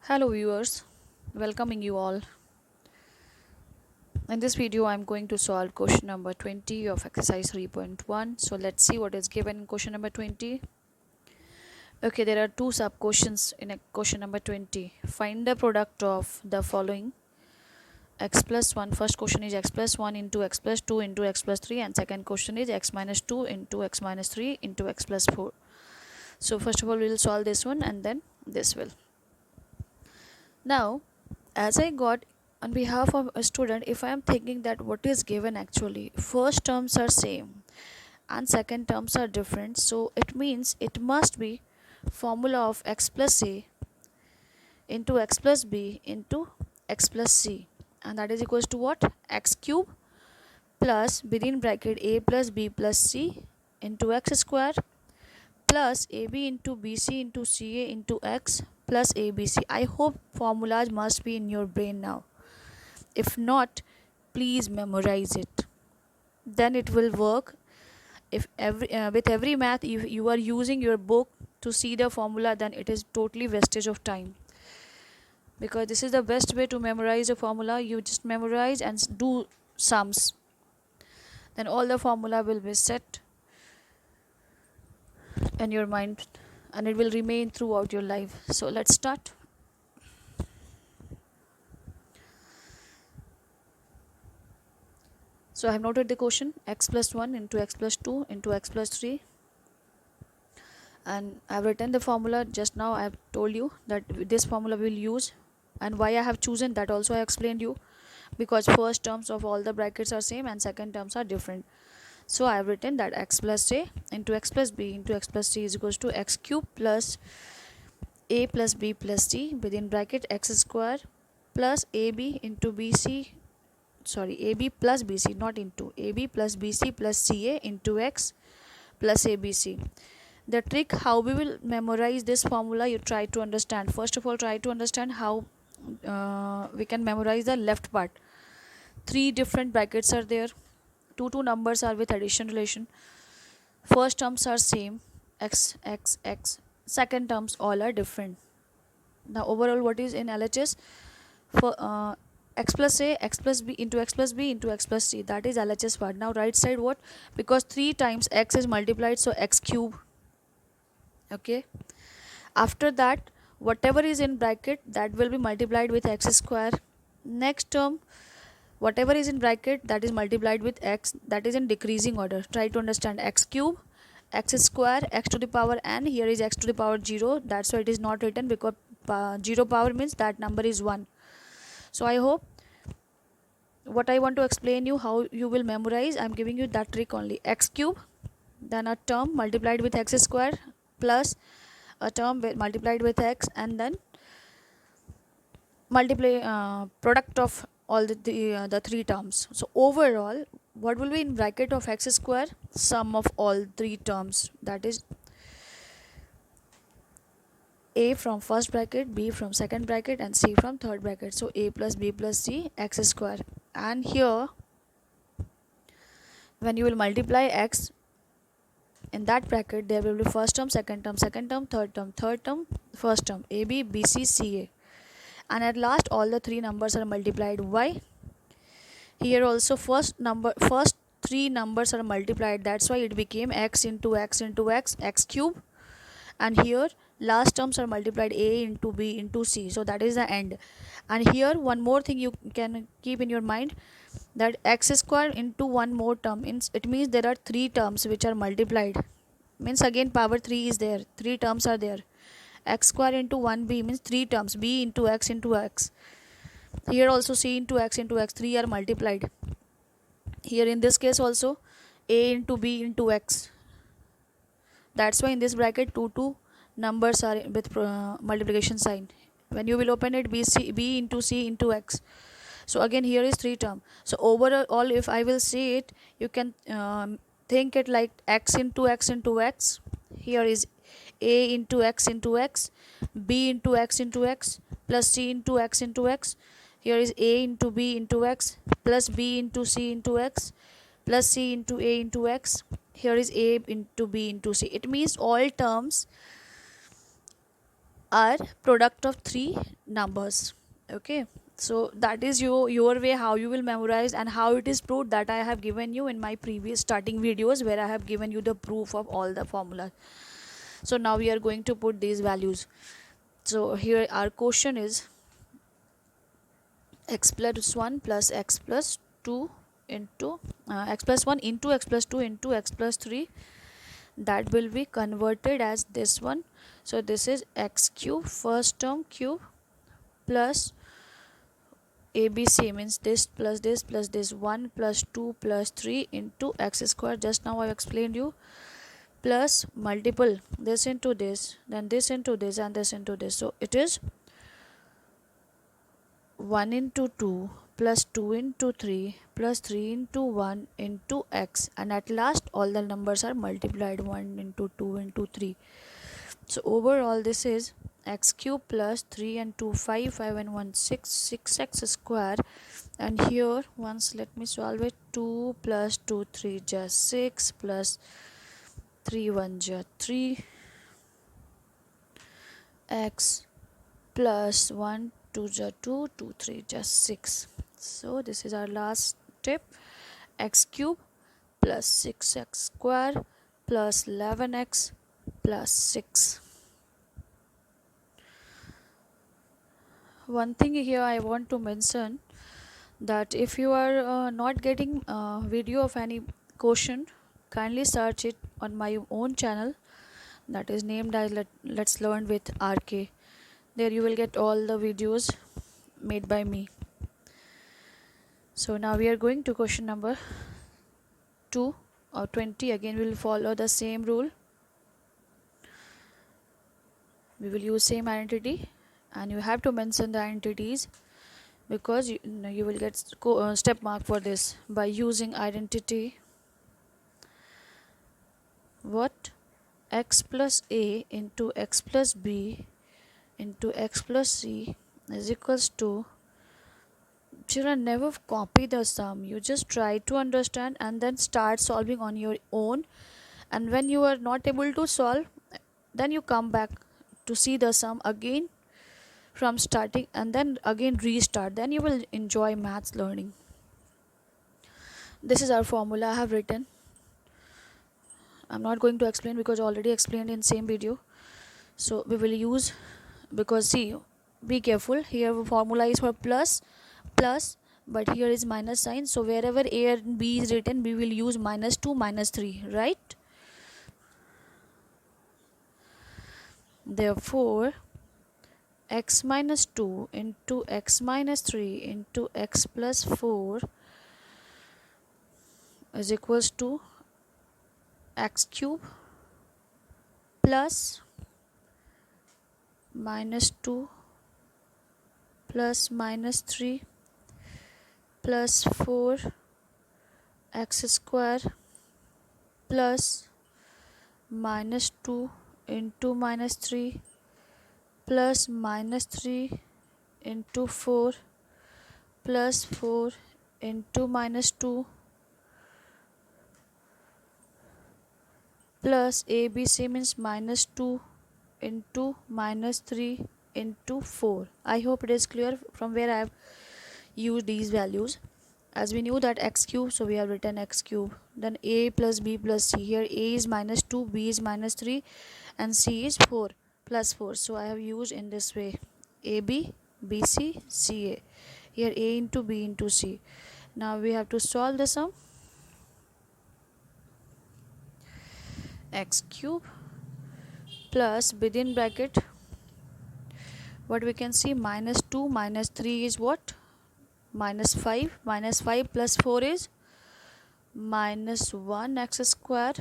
Hello viewers, welcoming you all. In this video I am going to solve question number 20 of exercise 3.1. So let's see what is given in question number 20. Okay, there are two sub questions in a question number 20. Find the product of the following: x plus 1. First question is x plus 1 into x plus 2 into x plus 3, and second question is x minus 2 into x minus 3 into x plus 4. So first of all we will solve this one and then this will. Now, as I got on behalf of a student, if I am thinking that what is given actually, first terms are same and second terms are different, so it means it must be formula of x plus a into x plus b into x plus c, and that is equals to what? X cube plus within bracket a plus b plus c into x square plus ab into bc into ca into x plus abc. I hope formulas must be in your brain now. If not, please memorize it, then it will work. If with every math you are using your book to see the formula, then it is totally wastage of time, because this is the best way to memorize a formula. You just memorize and do sums, then all the formula will be set in your mind and it will remain throughout your life. So let's start. So I have noted the question: x plus 1 into x plus 2 into x plus 3, and I have written the formula. Just now I have told you that this formula we will use, and why I have chosen that also I explained you, because first terms of all the brackets are same and second terms are different. So I have written that x plus a into x plus b into x plus c is equals to x cube plus a plus b plus c within bracket x square plus ab into bc, sorry, ab plus bc, not into, ab plus bc plus ca into x plus abc. The trick how we will memorize this formula, you try to understand. First of all, try to understand how we can memorize the left part. Three different brackets are there, two numbers are with addition relation, first terms are same, x x x, second terms all are different. Now overall what is in LHS? For x plus a, x plus b into x plus b into x plus c, that is LHS part. Now right side what? Because 3 times x is multiplied, so x cube. Okay, after that whatever is in bracket that will be multiplied with x square. Next term whatever is in bracket that is multiplied with x, that is in decreasing order. Try to understand: x cube, x square, x to the power n. Here is x to the power 0, that's why it is not written, because 0 power means that number is 1. So I hope what I want to explain you how you will memorize, I am giving you that trick only. X cube, then a term multiplied with x square plus a term multiplied with x, and then multiply product of all the three terms. So overall what will be in bracket of x square? Sum of all three terms, that is a from first bracket, b from second bracket, and c from third bracket. So a plus b plus c, x square. And here when you will multiply x, in that bracket there will be first term, second term, second term, third term, first term, a b b c c a, and at last all the three numbers are multiplied. Why? Here also first three numbers are multiplied, that's why it became x into x into x, x cube, and here last terms are multiplied, a into b into c, so that is the end. And here one more thing you can keep in your mind, that x square into one more term, it means there are three terms which are multiplied, means again power 3 is there, three terms are there. X square into 1b means three terms, b into x into x. Here also c into x into x, 3 are multiplied. Here in this case also a into b into x, that's why in this bracket two numbers are with multiplication sign. When you will open it, b into c into x, so again here is three term. So overall if I will see it, you can think it like x into x into x. Here is a into x into x, b into x into x, plus c into x into x. Here is a into b into x, plus b into c into x, plus c into a into x. Here is a into b into c. It means all terms are product of three numbers. Okay, so that is your way how you will memorize, and how it is proved, that I have given you in my previous starting videos, where I have given you the proof of all the formulas. So now we are going to put these values. So here our question is x plus 1 plus x plus 2 into x plus 1 into x plus 2 into x plus 3, that will be converted as this one. So this is x cube, first term cube, plus ABC, means this plus this plus this, 1 plus 2 plus 3 into x square, just now I explained you, plus multiple this into this, then this into this, and this into this. So it is 1 into 2 plus 2 into 3 plus 3 into 1 into x, and at last all the numbers are multiplied, 1 into 2 into 3. So overall this is x cube plus 3 and 2 5, 5 and 1 6, 6x square. And here once let me solve it. 2 plus 2 3 just 6 plus 3 1 just 3 x plus 1 2 just 2 2 3 just 6. So this is our last step. X cube plus 6x square plus 11x plus 6. One thing here I want to mention, that if you are not getting video of any question, kindly search it on my own channel, that is named as Let's Learn with RK. There you will get all the videos made by me. So now we are going to question number 2 or 20. Again we will follow the same rule. We will use same identity, and you have to mention the identities, because you will get step mark for this by using identity. What? X plus a into x plus b into x plus c is equals to. Children, never copy the sum. You just try to understand and then start solving on your own. And when you are not able to solve, then you come back to see the sum again from starting, and then again restart. Then you will enjoy maths learning. This is our formula I have written. I'm not going to explain because already explained in same video. So we will use, because see, be careful, here formula is for plus, but here is minus sign. So wherever a and b is written, we will use minus 2 minus 3, right? Therefore x minus 2 into x minus 3 into x plus 4 is equals to x cube plus minus 2 plus minus 3 plus 4 x square plus minus 2 into minus 3 plus minus 3 into 4 plus 4 into minus 2 plus ABC, means minus 2 into minus 3 into 4. I hope it is clear from where I have used these values. As we knew that x cube, so we have written x cube. Then a plus b plus c. Here a is minus 2, b is minus 3, and c is 4 plus 4. So I have used in this way: ab, bc, ca. Here a into b into c. Now we have to solve the sum. X cube plus, within bracket, what we can see, minus 2 minus 3 is what? Minus 5. Minus 5 plus 4 is minus 1 x square,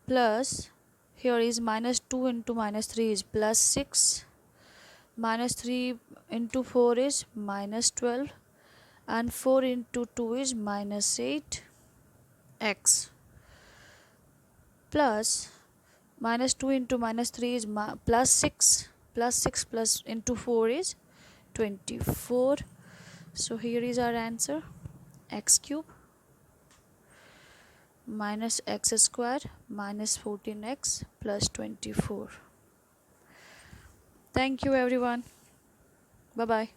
plus here is minus 2 into minus 3 is plus 6, minus 3 into 4 is minus 12, and 4 into 2 is minus 8 x, plus minus 2 into minus 3 is plus 6, plus 6 plus into 4 is 24. So here is our answer: x cube minus x square minus 14x plus 24. Thank you everyone. Bye bye.